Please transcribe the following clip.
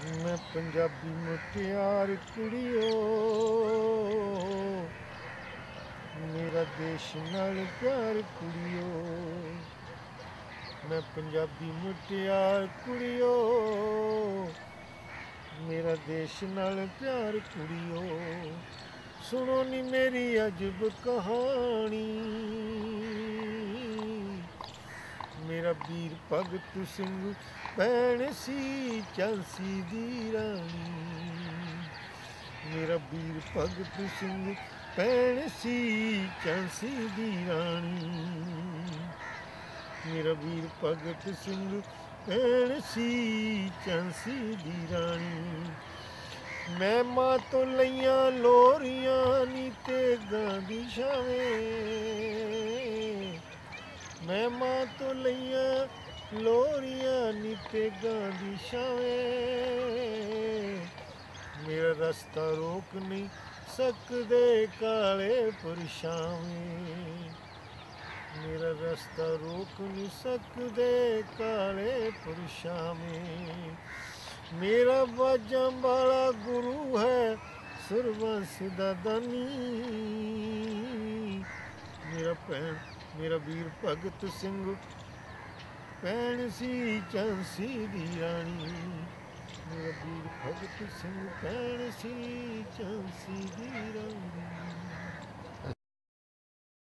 मैं पंजाबी मुटियार कुड़ियो, मेरा देश नाल प्यार कुड़ियो। मैं पंजाबी मुटियार कुड़ियो, मेरा देश नाल प्यार कुड़ियो। सुनो नी मेरी अजब कहानी, मेरा वीर भगत सिंह भैन सी झांसी दी रानी। मेरा वीर भगत सिंह भैन सी झांसी दी रानी। मेरा वीर भगत सिंह भैन सी झांसी दी रानी। मैं मां तो लईयां लोरियां नी ते गांधी छावें। मैं मां तो लईयां लोरियां नी ते गांधी छावें। मेरा रस्ता रोक नहीं सकदे काले परछावें। मेरा रास्ता रोक नहीं सकदे काले परछावें। मेरा बाजां वाला गुरु है सुरबंस दा दानी। मेरा वीर भगत सिंह भैन सी झांसी दी रानी। मेरा वीर भगत सिंह भैन सी झांसी दी रानी।